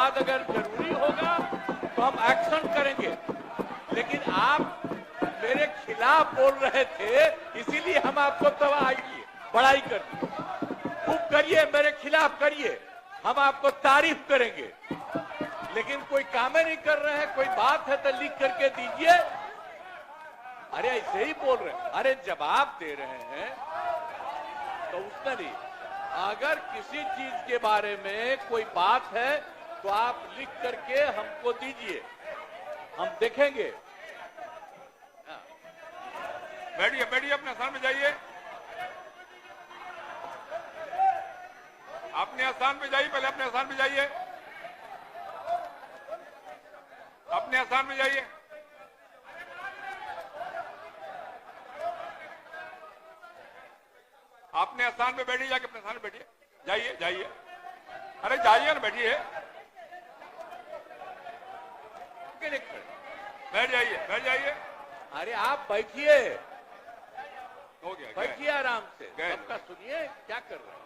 बाद अगर जरूरी होगा तो हम एक्शन करेंगे, लेकिन आप मेरे खिलाफ बोल रहे थे, इसीलिए हम आपको तबाही किए, बड़ाई कर दी। खूब करिए, मेरे खिलाफ करिए, हम आपको तारीफ करेंगे, लेकिन कोई काम नहीं कर रहे हैं। कोई बात है तो लिख करके दीजिए। अरे ऐसे ही बोल रहे हैं, अरे जवाब दे रहे हैं तो उसमें नहीं। अगर किसी चीज के बारे में कोई बात है तो आप लिख करके हमको दीजिए, हम देखेंगे। बैठिए बैठिए, अपने स्थान पे जाइए, अपने स्थान पे जाइए, पहले अपने स्थान पे जाइए, अपने स्थान पे जाइए। अपने स्थान पे बैठिए, जाके अपने स्थान पे बैठिए, जाइए जाइए, अरे जाइए ना, बैठिए, बैठ जाइए बैठ जाइए। अरे आप बैठिए, हो गया, बैठिए आराम से, सबका सुनिए क्या कर रहे हैं।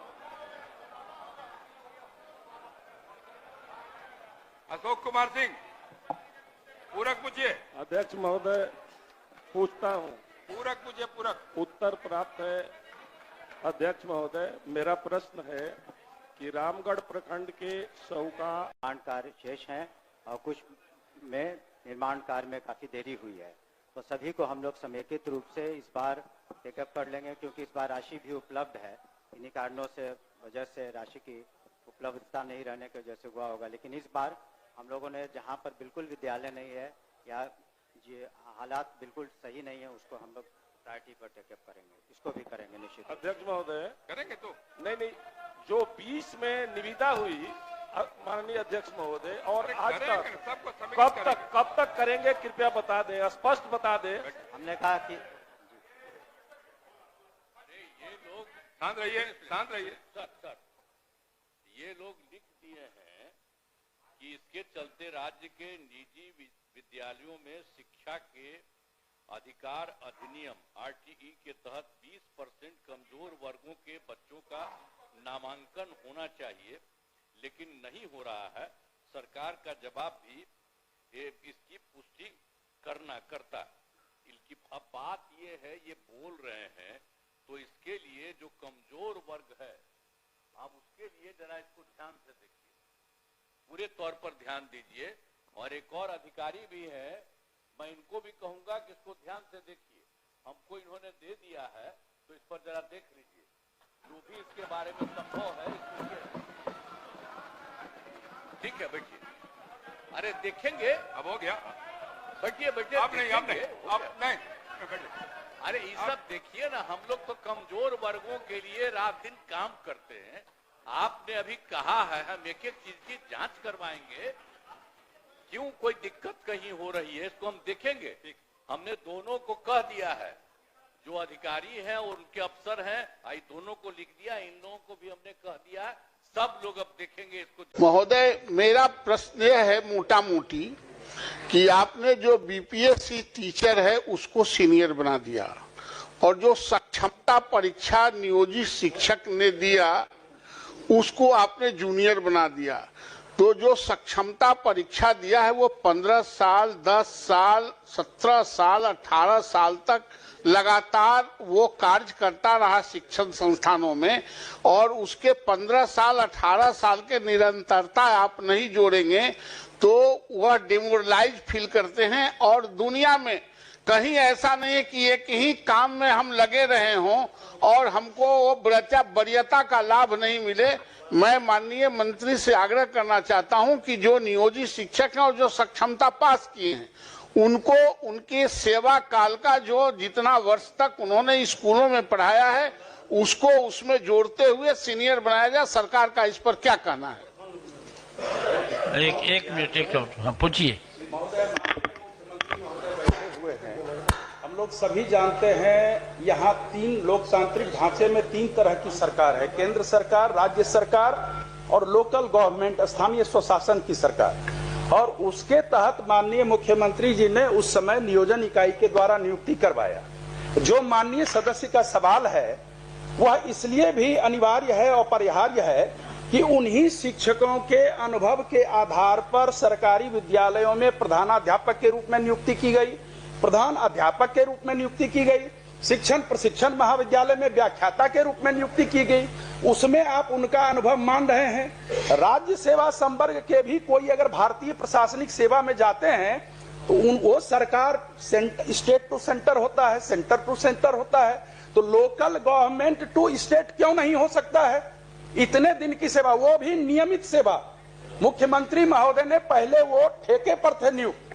अशोक कुमार सिंह, पूरक पूछिए। अध्यक्ष महोदय, पूछता हूँ। पूरक पूछिए, पूरक। उत्तर प्राप्त है। अध्यक्ष महोदय, मेरा प्रश्न है कि रामगढ़ प्रखंड के शौका निर्माण कार्य शेष हैं और कुछ में निर्माण कार्य में काफी देरी हुई है, तो सभी को हम लोग समेकित रूप से इस बार टेकअप कर लेंगे, क्योंकि इस बार राशि भी उपलब्ध है। इन्हीं कारणों से वजह से राशि की उपलब्धता नहीं रहने की वजह से हुआ होगा, लेकिन इस बार हम लोगों ने जहां पर बिल्कुल विद्यालय नहीं है या ये हालात बिल्कुल सही नहीं है, उसको हम लोग प्रायोरिटी पर टेकअप करेंगे, इसको भी करेंगे निश्चित। अध्यक्ष महोदय, करेंगे तो नहीं, जो 20 में निविदा हुई माननीय अध्यक्ष महोदय, और आज तक कब तक करेंगे, कृपया बता दें, स्पष्ट बता दें। हमने कहा कि अरे ये लोग शांत रहिए, शांत रहिए। सर, ये लोग लिख दिए हैं कि इसके चलते राज्य के निजी विद्यालयों में शिक्षा के अधिकार अधिनियम RTE के तहत 20% कमजोर वर्गों के बच्चों का नामांकन होना चाहिए, लेकिन नहीं हो रहा है। सरकार का जवाब भी इसकी पुष्टि करता। इनकी अब बात ये है, ये बोल रहे हैं, तो इसके लिए जो कमजोर वर्ग है, आप उसके लिए जरा इसको ध्यान से देखिए, पूरे तौर पर ध्यान दीजिए। और एक और अधिकारी भी है, मैं इनको भी कहूंगा कि इसको ध्यान से देखिए। हमको इन्होंने दे दिया है, तो इस पर जरा देख लीजिए, जो भी इसके बारे में संभव है इसको। ठीक है, बैठिए। अरे देखेंगे, अब हो गया, बैठिए बैठिए। आप नहीं, बैठिए। अरे ये सब देखिए ना, हम लोग तो कमजोर वर्गों के लिए रात दिन काम करते हैं। आपने अभी कहा है हम एक एक चीज की जांच करवाएंगे, क्यों कोई दिक्कत कहीं हो रही है इसको हम देखेंगे। हमने दोनों को कह दिया है, जो अधिकारी हैं और उनके अफसर हैं, आई दोनों को लिख दिया, इन लोगों को भी हमने कह दिया, सब लोग अब देखेंगे इसको। महोदय, मेरा प्रश्न यह है मोटा मोटी कि आपने जो BPSC टीचर है उसको सीनियर बना दिया, और जो सक्षमता परीक्षा नियोजित शिक्षक ने दिया उसको आपने जूनियर बना दिया। तो जो सक्षमता परीक्षा दिया है वो 15 साल, 10 साल, 17 साल, 18 साल तक लगातार वो कार्य करता रहा शिक्षण संस्थानों में, और उसके 15 साल, 18 साल के निरंतरता आप नहीं जोड़ेंगे तो वह डिमोरलाइज फील करते हैं। और दुनिया में कहीं ऐसा नहीं है कि एक ही काम में हम लगे रहे हों और हमको वो वरीयता का लाभ नहीं मिले। मैं माननीय मंत्री से आग्रह करना चाहता हूं कि जो नियोजित शिक्षक हैं और जो सक्षमता पास किए हैं, उनको उनके सेवा काल का जो जितना वर्ष तक उन्होंने स्कूलों में पढ़ाया है उसको उसमें जोड़ते हुए सीनियर बनाया जाए। सरकार का इस पर क्या कहना है? एक मिनट, पूछिए। हम लोग सभी जानते हैं यहाँ 3 लोकतांत्रिक ढांचे में 3 तरह की सरकार है, केंद्र सरकार, राज्य सरकार और लोकल गवर्नमेंट, स्थानीय स्वशासन की सरकार। और उसके तहत माननीय मुख्यमंत्री जी ने उस समय नियोजन इकाई के द्वारा नियुक्ति करवाया। जो माननीय सदस्य का सवाल है वह इसलिए भी अनिवार्य है और अपरिहार्य है कि उन्हीं शिक्षकों के अनुभव के आधार पर सरकारी विद्यालयों में प्रधानाध्यापक के रूप में नियुक्ति की गई, प्रधान अध्यापक के रूप में नियुक्ति की गई, शिक्षण प्रशिक्षण महाविद्यालय में व्याख्याता के रूप में नियुक्ति की गई, उसमें आप उनका अनुभव मान रहे हैं। राज्य सेवा संवर्ग के भी कोई अगर भारतीय प्रशासनिक सेवा में जाते हैं तो वो सरकार स्टेट टू सेंटर होता है, सेंटर टू सेंटर होता है, तो लोकल गवर्नमेंट टू स्टेट क्यों नहीं हो सकता है? इतने दिन की सेवा, वो भी नियमित सेवा। मुख्यमंत्री महोदय ने पहले वो ठेके पर थे नियुक्त,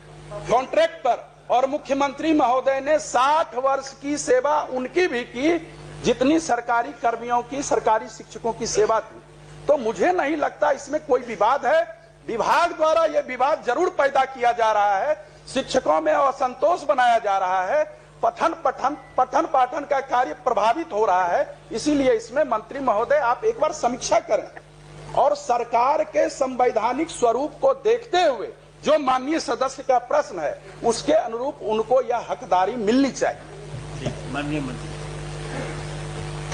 कॉन्ट्रैक्ट पर, और मुख्यमंत्री महोदय ने 60 वर्ष की सेवा उनकी भी की जितनी सरकारी कर्मियों की, सरकारी शिक्षकों की सेवा थी। तो मुझे नहीं लगता इसमें कोई विवाद है। विभाग द्वारा यह विवाद जरूर पैदा किया जा रहा है, शिक्षकों में असंतोष बनाया जा रहा है, पठन पाठन का कार्य प्रभावित हो रहा है। इसीलिए इसमें मंत्री महोदय आप एक बार समीक्षा करें और सरकार के संवैधानिक स्वरूप को देखते हुए जो माननीय सदस्य का प्रश्न है उसके अनुरूप उनको यह हकदारी मिलनी चाहिए।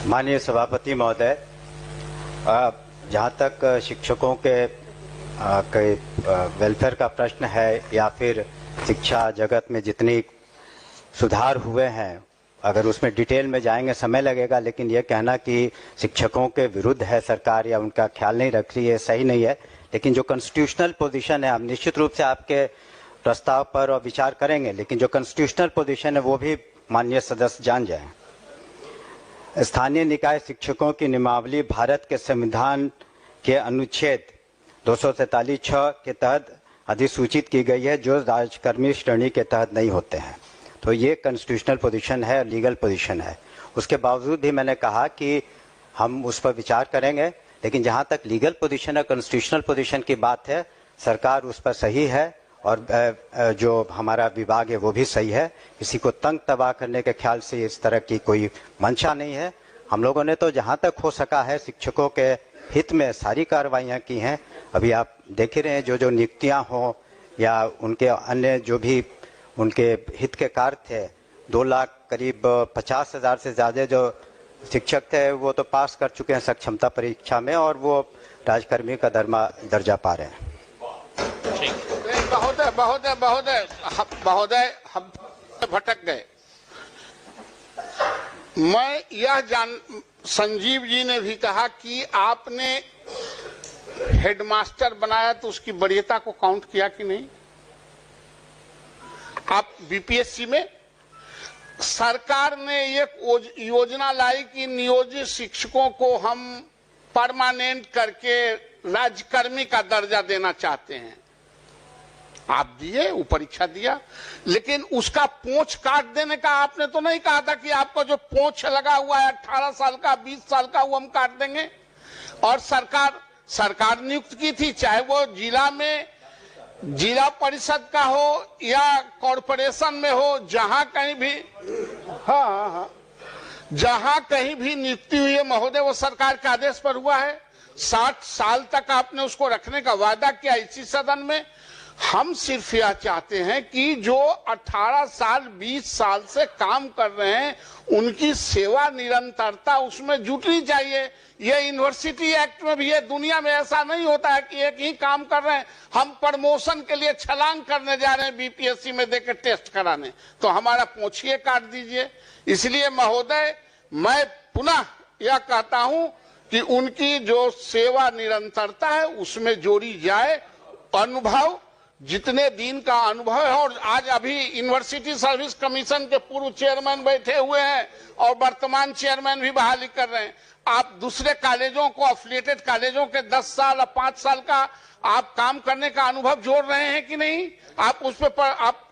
माननीय सभापति महोदय, जहाँ तक शिक्षकों के वेलफेयर का प्रश्न है या फिर शिक्षा जगत में जितनी सुधार हुए हैं, अगर उसमें डिटेल में जाएंगे समय लगेगा, लेकिन यह कहना कि शिक्षकों के विरुद्ध है सरकार या उनका ख्याल नहीं रख रही है, सही नहीं है। लेकिन जो कॉन्स्टिट्यूशनल पोजीशन है, हम निश्चित रूप से आपके प्रस्ताव पर और विचार करेंगे, लेकिन जो कॉन्स्टिट्यूशनल पोजीशन है वो भी माननीय सदस्य जान जाएं। स्थानीय निकाय शिक्षकों की नियमावली भारत के संविधान के अनुच्छेद 243(6) के तहत अधिसूचित की गई है, जो राजकर्मी श्रेणी के तहत नहीं होते हैं। तो ये कॉन्स्टिट्यूशनल पोजीशन है, लीगल पोजीशन है। उसके बावजूद भी मैंने कहा कि हम उस पर विचार करेंगे, लेकिन जहाँ तक लीगल पोजीशन है, कॉन्स्टिट्यूशनल पोजीशन की बात है, सरकार उस पर सही है और जो हमारा विभाग है वो भी सही है। किसी को तंग तबाह करने के ख्याल से इस तरह की कोई मंशा नहीं है। हम लोगों ने तो जहाँ तक हो सका है शिक्षकों के हित में सारी कार्रवाइयाँ की हैं। अभी आप देख ही रहे हैं जो नियुक्तियाँ हों या उनके अन्य जो भी उनके हित के कार्य थे, 2 लाख करीब 50,000 से ज़्यादा जो शिक्षक थे वो तो पास कर चुके हैं सक्षमता परीक्षा में और वो राजकर्मी का दर्जा पा रहे हैं। महोदय हम भटक गए। मैं यह संजीव जी ने भी कहा कि आपने हेडमास्टर बनाया तो उसकी वरीयता को काउंट किया कि नहीं? आप बीपीएससी में सरकार ने एक योजना लाई कि नियोजित शिक्षकों को हम परमानेंट करके राज्यकर्मी का दर्जा देना चाहते हैं। आप दिए, वो परीक्षा दिया, लेकिन उसका पोंछ काट देने का आपने तो नहीं कहा था कि आपको जो पोंछ लगा हुआ है 18 साल का 20 साल का वो हम काट देंगे। और सरकार नियुक्त की थी, चाहे वो जिला में जिला परिषद का हो या कॉरपोरेशन में हो, जहां कहीं भी जहां कहीं भी नियुक्ति हुई है महोदय वो सरकार के आदेश पर हुआ है। 60 साल तक आपने उसको रखने का वादा किया इसी सदन में। हम सिर्फ यह चाहते हैं कि जो 18 साल 20 साल से काम कर रहे हैं उनकी सेवा निरंतरता उसमें जुटनी चाहिए। ये यूनिवर्सिटी एक्ट में भी है, दुनिया में ऐसा नहीं होता है कि एक ही काम कर रहे हैं, हम प्रमोशन के लिए छलांग करने जा रहे हैं बीपीएससी में देकर टेस्ट कराने, तो हमारा पोंछिए काट दीजिए। इसलिए महोदय मैं पुनः यह कहता हूं कि उनकी जो सेवा निरंतरता है उसमें जोड़ी जाए। अनुभव, जितने दिन का अनुभव है, और आज अभी यूनिवर्सिटी सर्विस कमीशन के पूर्व चेयरमैन बैठे हुए हैं और वर्तमान चेयरमैन भी बहाली कर रहे हैं। आप दूसरे कॉलेजों को, एफिलिएटेड कॉलेजों के 10 साल या 5 साल का आप काम करने का अनुभव जोड़ रहे हैं कि नहीं? आप उस पर आप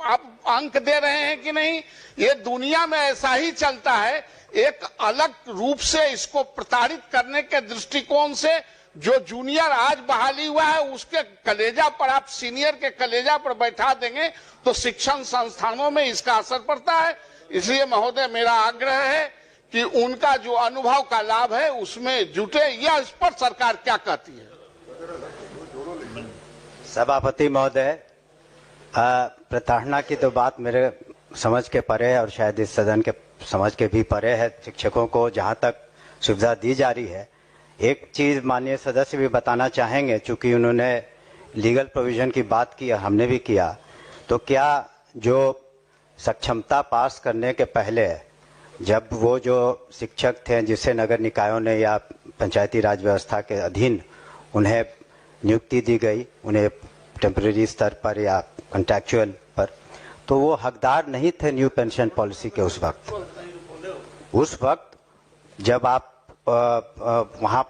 अंक दे रहे हैं कि नहीं? ये दुनिया में ऐसा ही चलता है। एक अलग रूप से इसको प्रताड़ित करने के दृष्टिकोण से जो जूनियर आज बहाली हुआ है उसके कलेजा पर आप सीनियर के कलेजा पर बैठा देंगे तो शिक्षण संस्थानों में इसका असर पड़ता है। इसलिए महोदय मेरा आग्रह है कि उनका जो अनुभव का लाभ है उसमें जुटे। यह इस पर सरकार क्या कहती है? सभापति महोदय, प्रताड़ना की तो बात मेरे समझ के परे है और शायद इस सदन के समझ के भी परे है। शिक्षकों को जहां तक सुविधा दी जा रही है एक चीज माननीय सदस्य भी बताना चाहेंगे, चूंकि उन्होंने लीगल प्रोविजन की बात की, हमने भी किया, तो क्या जो सक्षमता पास करने के पहले जब वो जो शिक्षक थे जिसे नगर निकायों ने या पंचायती राज व्यवस्था के अधीन उन्हें नियुक्ति दी गई, उन्हें टेम्परेरी स्तर पर या कॉन्ट्रैक्चुअल पर, तो वो हकदार नहीं थे न्यू पेंशन पॉलिसी के उस वक्त जब आप वहाँ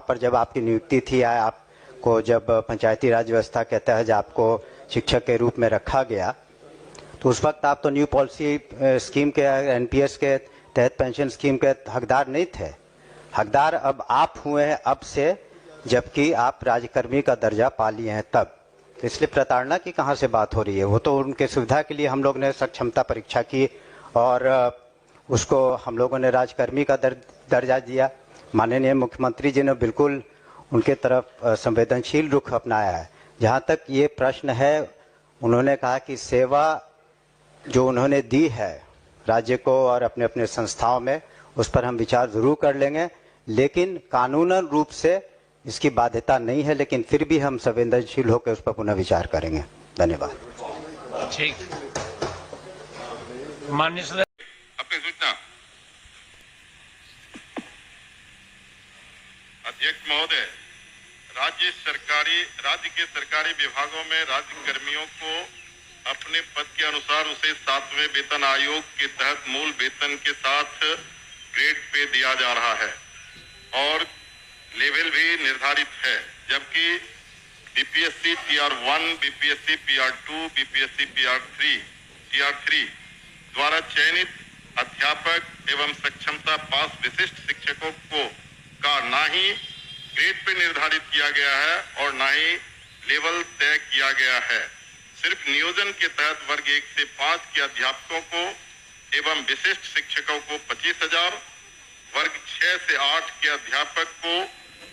पर जब आपकी नियुक्ति थी या आपको जब पंचायती राज व्यवस्था के तहत आपको शिक्षक के रूप में रखा गया, तो उस वक्त आप तो न्यू पॉलिसी स्कीम के एनपीएस के तहत पेंशन स्कीम के हकदार नहीं थे। हकदार अब आप हुए हैं अब से, जबकि आप राज्यकर्मी का दर्जा पा लिए हैं तब। तो इसलिए प्रताड़ना की कहाँ से बात हो रही है? वो तो उनके सुविधा के लिए हम लोग ने सक्षमता परीक्षा की और उसको हम लोगों ने राज्यकर्मी का दर्जा दिया। माननीय मुख्यमंत्री जी ने बिल्कुल उनके तरफ संवेदनशील रुख अपनाया है। जहाँ तक ये प्रश्न है, उन्होंने कहा कि सेवा जो उन्होंने दी है राज्य को और अपने अपने संस्थाओं में, उस पर हम विचार जरूर कर लेंगे, लेकिन कानूनन रूप से इसकी बाध्यता नहीं है, लेकिन फिर भी हम संवेदनशील होकर उस पर पुनः विचार करेंगे। धन्यवाद। ठीक, माननीय सदस्य अपनी सूचना। अध्यक्ष महोदय, राज्य के सरकारी विभागों में राज्य कर्मियों को अपने पद के अनुसार उसे 7वें वेतन आयोग के तहत मूल वेतन के साथ ग्रेड पे दिया जा रहा है और लेवल भी निर्धारित है, जबकि बीपीएससी टीआर1, बीपीएससी पीआर2, बीपीएससी टीआर3 द्वारा चयनित अध्यापक एवं सक्षमता पास विशिष्ट शिक्षकों का ना ही ग्रेड पे निर्धारित किया गया है और ना ही लेवल तय किया गया है। सिर्फ नियोजन के तहत वर्ग 1 से 5 के अध्यापकों को एवं विशिष्ट शिक्षकों को 25,000, वर्ग 6 से 8 के अध्यापक को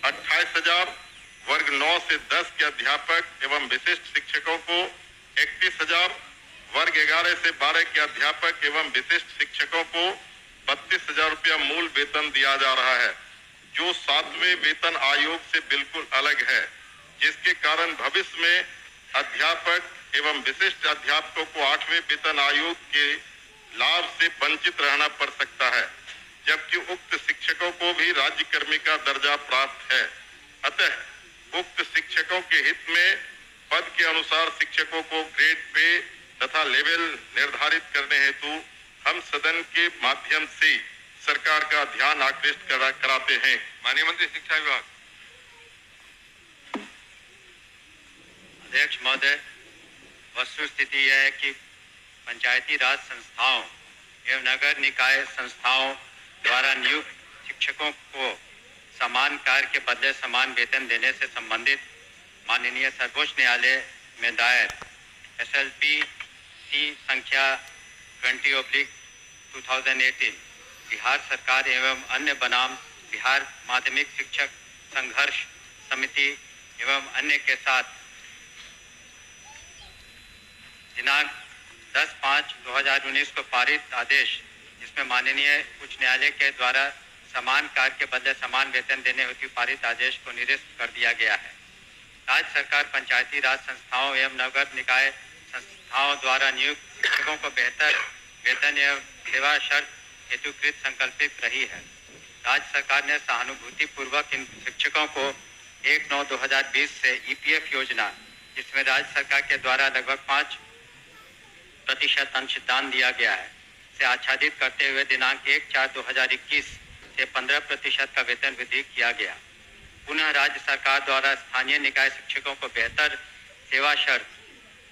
28,000, वर्ग 9 से 10 के अध्यापक एवं विशिष्ट शिक्षकों को 31,000, वर्ग 11 से 12 के अध्यापक एवं विशिष्ट शिक्षकों को 32,000 रुपया मूल वेतन दिया जा रहा है, जो 7वें वेतन आयोग से बिल्कुल अलग है, जिसके कारण भविष्य में अध्यापक एवं विशिष्ट अध्यापकों को 8वें वेतन आयोग के लाभ से वंचित रहना पड़ सकता है, जबकि उक्त शिक्षकों को भी राज्यकर्मी का दर्जा प्राप्त है। अतः उक्त शिक्षकों के हित में पद के अनुसार शिक्षकों को ग्रेड पे तथा लेवल निर्धारित करने हेतु हम सदन के माध्यम से सरकार का ध्यान आकृष्ट कराते हैं। माननीय मंत्री शिक्षा विभाग। अध्यक्ष महोदय, वस्तुस्थिति यह है कि पंचायती राज संस्थाओं एवं नगर निकाय संस्थाओं द्वारा नियुक्त शिक्षकों को समान कार्य के बदले समान वेतन देने से संबंधित माननीय सर्वोच्च न्यायालय में दायर SLP संख्या 20/2018 बिहार सरकार एवं अन्य बनाम बिहार माध्यमिक शिक्षक संघर्ष समिति एवं अन्य के साथ दिनांक 10/5/2019 को पारित आदेश, जिसमें माननीय उच्च न्यायालय के द्वारा समान कार्य के बदले समान वेतन देने हेतु पारित आदेश को निरस्त कर दिया गया है। राज्य सरकार पंचायती राज संस्थाओं एवं नगर निकाय संस्थाओं द्वारा नियुक्त शिक्षकों को बेहतर वेतन एवं सेवा शर्त हेतुकृत संकल्पित रही है। राज्य सरकार ने सहानुभूति पूर्वक इन शिक्षकों को 1/9/2020 से EPF योजना, जिसमें राज्य सरकार के द्वारा लगभग 5% अंशदान दिया गया है, से आच्छादित करते हुए दिनांक 1/4/2021 से 15% का वेतन वृद्धि किया गया। पुनः राज्य सरकार द्वारा स्थानीय निकाय शिक्षकों को बेहतर सेवा शर्त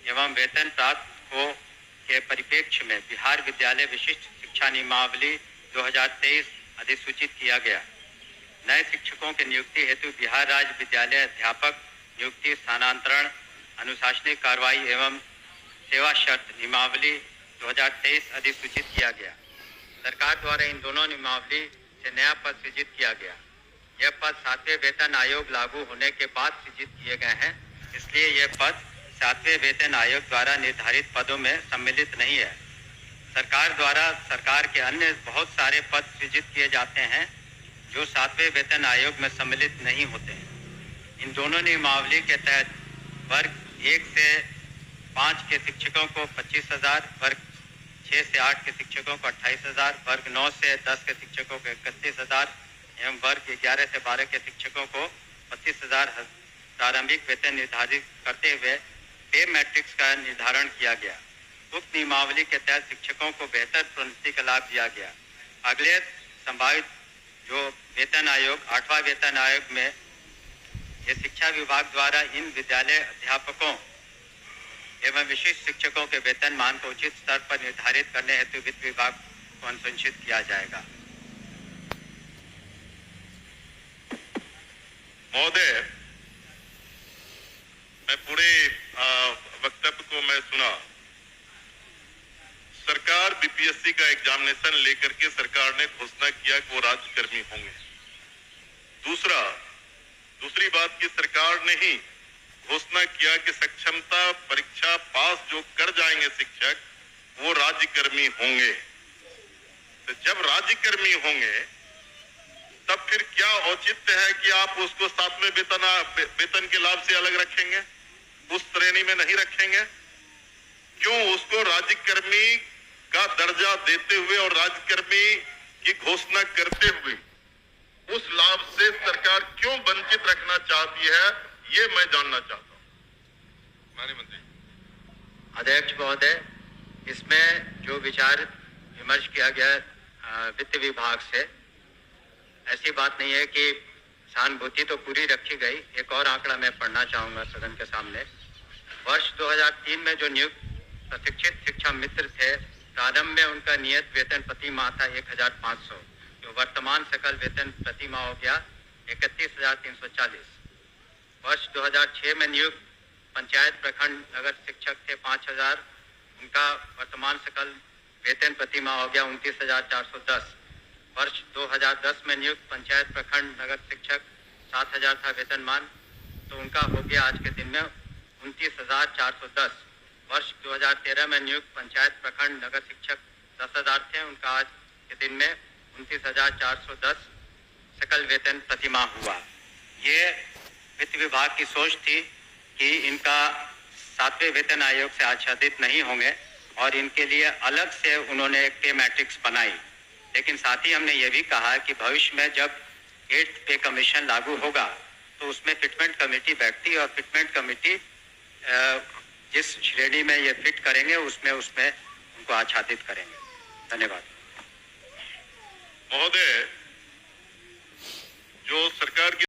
एवं वेतन प्राप्त हो के परिप्रेक्ष्य में बिहार विद्यालय विशिष्ट शिक्षा नियमावली 2023 अधिसूचित किया गया। नए शिक्षकों की नियुक्ति हेतु बिहार राज्य विद्यालय अध्यापक नियुक्ति स्थानांतरण अनुशासनिक कार्रवाई एवं सेवा शर्त नियमावली 2023 अधिसूचित किया गया। सरकार द्वारा इन दोनों नियमावली से नया पद सृजित किया गया। यह पद 7वें वेतन आयोग लागू होने के बाद सृजित किए गए हैं, इसलिए यह पद 7वें वेतन आयोग द्वारा निर्धारित पदों में सम्मिलित नहीं है। सरकार द्वारा सरकार के अन्य बहुत सारे पद सृजित किए जाते हैं, जो 7वें वेतन आयोग में सम्मिलित नहीं होते हैं। इन दोनों नियमावली के तहत वर्ग 1 से 5 के शिक्षकों को 25,000, वर्ग 6 से 8 के शिक्षकों को 28,000, वर्ग 9 से 10 के शिक्षकों को 31,000 एवं वर्ग 11 से 12 के शिक्षकों को 25,000 प्रारंभिक वेतन निर्धारित करते हुए पे मैट्रिक्स का निर्धारण किया गया। उक्त नियमावली के तहत शिक्षकों को बेहतर प्रोन्नति का लाभ दिया गया। अगले संभावित जो वेतन आयोग 8वां वेतन आयोग में ये शिक्षा विभाग द्वारा इन विद्यालय अध्यापकों एवं विशिष्ट शिक्षकों के वेतन मान को उचित स्तर पर निर्धारित करने हेतु वित्त विभाग को अनुशंसित किया जाएगा। महोदय, मैं पूरे वक्तव्य को मैं सुना। सरकार बीपीएससी का एग्जामिनेशन लेकर के सरकार ने घोषणा किया कि वो राज्यकर्मी होंगे। दूसरी बात की सरकार ने ही घोषणा किया कि सक्षमता परीक्षा पास जो कर जाएंगे शिक्षक वो राज्यकर्मी होंगे। तो जब राज्यकर्मी होंगे तब फिर क्या औचित्य है कि आप उसको 7वें वेतन के लाभ से अलग रखेंगे, उस श्रेणी में नहीं रखेंगे? क्यों उसको राज्यकर्मी का दर्जा देते हुए और राज्यकर्मी की घोषणा करते हुए उस लाभ से सरकार क्यों वंचित रखना चाहती है, ये मैं जानना चाहता हूं। माननीय मंत्री। अध्यक्ष महोदय, इसमें जो विचार विमर्श किया गया वित्त विभाग से, ऐसी बात नहीं है कि सहानुभूति तो पूरी रखी गई। एक और आंकड़ा मैं पढ़ना चाहूंगा सदन के सामने। वर्ष 2003 में जो नियुक्त प्रशिक्षित शिक्षा मित्र थे, प्रारंभ में उनका नियत वेतन प्रति माह था 1,500, जो वर्तमान सकल वेतन प्रति माह हो गया 31,340। वर्ष 2006 में नियुक्त पंचायत प्रखंड नगर शिक्षक थे 5,000, उनका वर्तमान सकल वेतन प्रति माह हो गया 29,410। वर्ष 2010 में नियुक्त पंचायत प्रखंड नगर शिक्षक 7,000 था वेतनमान, तो उनका हो गया आज के दिन में 29,410। वर्ष 2013 में नियुक्त पंचायत प्रखंड नगर शिक्षक 10,000 थे, उनका आज के दिन में 29,410 सकल वेतन प्रति माह हुआ। ये वित्त विभाग की सोच थी कि इनका 7वें वेतन आयोग से आच्छादित नहीं होंगे और इनके लिए अलग से उन्होंने एक पे मैट्रिक्स बनाई। लेकिन साथ ही हमने ये भी कहा कि भविष्य में जब 8th पे कमीशन लागू होगा तो उसमें फिटमेंट कमेटी बैठती है और फिटमेंट कमेटी जिस श्रेणी में ये फिट करेंगे उसमें उनको आच्छादित करेंगे। धन्यवाद। महोदय, जो सरकार की